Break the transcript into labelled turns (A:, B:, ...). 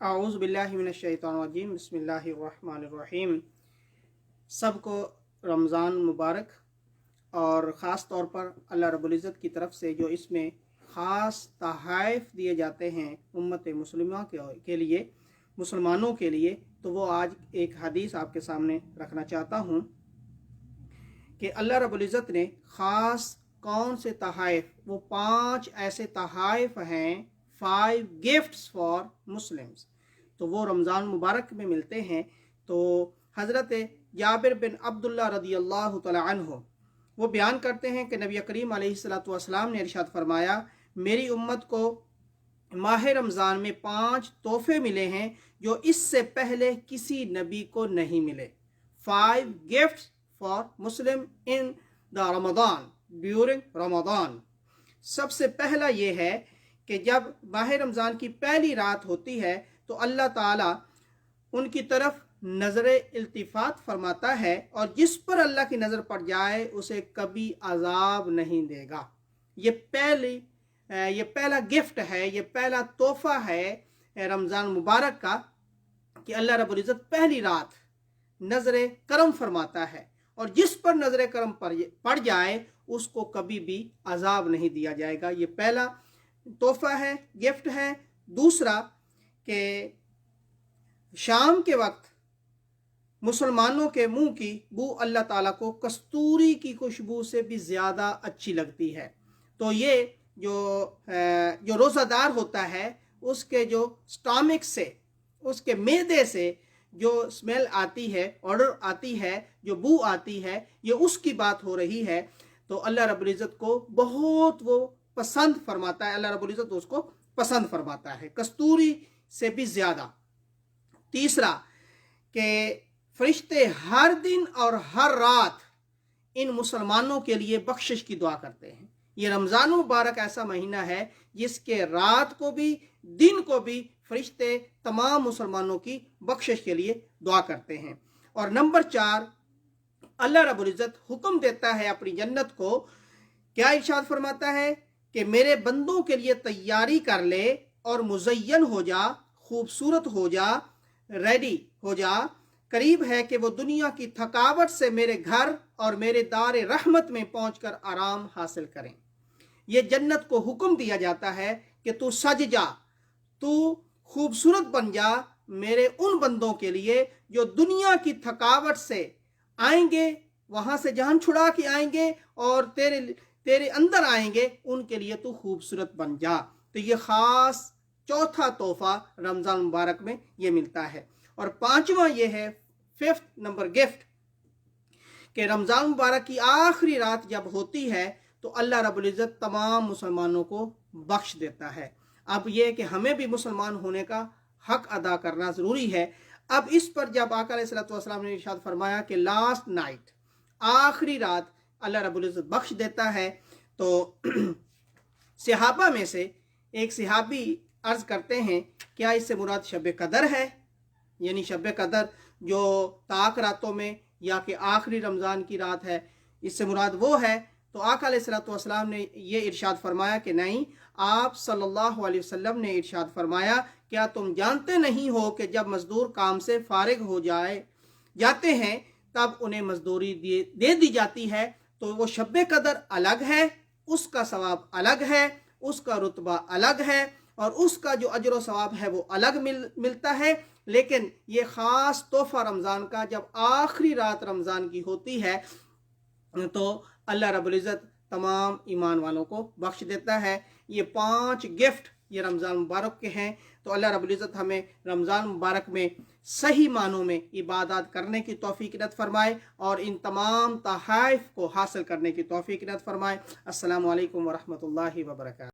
A: आऊज़ु बिल्लाहि मिनश शैतानिर रजीम बिस्मिल्लाहिर रहमानिर रहीम। सबको रमज़ान मुबारक। और ख़ास तौर पर अल्लाह रब्बुल इज़्ज़त की तरफ से जो इसमें ख़ास तोहफ़े दिए जाते हैं उम्मत मुस्लिमा के लिए, मुसलमानों के लिए, तो वो आज एक हदीस आपके सामने रखना चाहता हूँ कि अल्लाह रब्बुल इज़्ज़त ने ख़ास कौन से तोहफ़े, वो 5 ऐसे तोहफ़े हैं, 5 गिफ्ट्स फॉर मुस्लिम्स, तो वो रमज़ान मुबारक में मिलते हैं। तो हज़रत जाबिर बिन अब्दुल्लाह रदियल्लाहु तआला अन्हु वो बयान करते हैं कि नबी करीम अलैहिस्सलातु वस्सलाम ने इरशाद फरमाया, मेरी उम्मत को माह रमज़ान में 5 तोहफे मिले हैं जो इससे पहले किसी नबी को नहीं मिले। 5 gifts for Muslim in the Ramzan, during Ramzan. सबसे पहला ये है कि जब माह रमज़ान की पहली रात होती है तो अल्लाह ताला उनकी तरफ नज़र इल्तिफ़ात फरमाता है और जिस पर अल्लाह की नज़र पड़ जाए उसे कभी अजाब नहीं देगा। ये पहला गिफ्ट है, ये पहला तोहफ़ा है रमज़ान मुबारक का कि अल्लाह रब्बुल इज़्ज़त पहली रात नज़र करम फरमाता है और जिस पर नज़र करम पड़ जाए उसको कभी भी अजाब नहीं दिया जाएगा। ये पहला तोहफ़ा है, गिफ्ट है। दूसरा कि शाम के वक्त मुसलमानों के मुंह की बू अल्लाह ताला को कस्तूरी की खुशबू से भी ज़्यादा अच्छी लगती है। तो ये जो रोज़ादार होता है उसके जो स्टमक से, उसके मैदे से जो स्मेल आती है, ऑर्डर आती है, जो बू आती है, ये उसकी बात हो रही है। तो अल्लाह रब्बुल इज़्ज़त को बहुत वो पसंद फरमाता है, अल्लाह रब्बुल इज़्ज़त उसको पसंद फरमाता है कस्तूरी से भी ज़्यादा। तीसरा कि फरिश्ते हर दिन और हर रात इन मुसलमानों के लिए बख्शिश की दुआ करते हैं। ये रमज़ान मुबारक ऐसा महीना है जिसके रात को भी दिन को भी फरिश्ते तमाम मुसलमानों की बख्शिश के लिए दुआ करते हैं। और नंबर 4, अल्लाह रब्बुल इज़्ज़त हुक्म देता है अपनी जन्नत को, क्या इरशाद फरमाता है कि मेरे बंदों के लिए तैयारी कर ले और मुज़य्यन हो जा, खूबसूरत हो जा, रेडी हो जा। करीब है कि वो दुनिया की थकावट से मेरे घर और मेरे दार रहमत में पहुंचकर आराम हासिल करें। ये जन्नत को हुक्म दिया जाता है कि तू सज जा, तू खूबसूरत बन जा मेरे उन बंदों के लिए जो दुनिया की थकावट से आएंगे, वहां से जान छुड़ा के आएंगे और तेरे अंदर आएंगे, उनके लिए तू खूबसूरत बन जा। तो ये खास चौथा तोहफा रमज़ान मुबारक में ये मिलता है। और 5वां ये है, 5th नंबर गिफ्ट, कि रमज़ान मुबारक की आखिरी रात जब होती है तो अल्लाह रब्बुल इज़्ज़त तमाम मुसलमानों को बख्श देता है। अब ये कि हमें भी मुसलमान होने का हक अदा करना ज़रूरी है। अब इस पर जब आका अलैहिस्सलातु वस्सलाम ने इरशाद फरमाया कि लास्ट नाइट, आखिरी रात अल्लाह रब्बुल इज़्ज़त बख्श देता है, तो सहाबा में से एक सहाबी अर्ज़ करते हैं, क्या इससे मुराद शब कदर है? यानी शब कदर जो ताक रातों में या कि आखिरी रमज़ान की रात है, इससे मुराद वो है? तो आका अलैहिस्सलातु वस्सलाम ने ये इरशाद फरमाया कि नहीं, आप सल्लल्लाहु अलैहि वसल्लम ने इरशाद फरमाया, क्या तुम जानते नहीं हो कि जब मजदूर काम से फारिग हो जाते हैं तब उन्हें मजदूरी दे दी जाती है। तो वो शब कदर अलग है, उसका सवाब अलग है, उसका रुतबा अलग है और उसका जो अजर व सवाब है वो अलग मिलता है। लेकिन ये ख़ास तोहफ़ा रमज़ान का जब आखिरी रात रमज़ान की होती है तो अल्लाह रब्बुल इज़्ज़त तमाम ईमान वालों को बख्श देता है। ये 5 गिफ्ट ये रमज़ान मुबारक के हैं। तो अल्लाह रब्बुल इज़्ज़त हमें रमज़ान मुबारक में सही मानों में इबादत करने की तौफ़ीक़ इनायत फरमाए और इन तमाम तोहफ़ को हासिल करने की तौफ़ीक़ इनायत फरमाए। अस्सलामु अलैकुम व रहमतुल्लाहि व बरकातहू।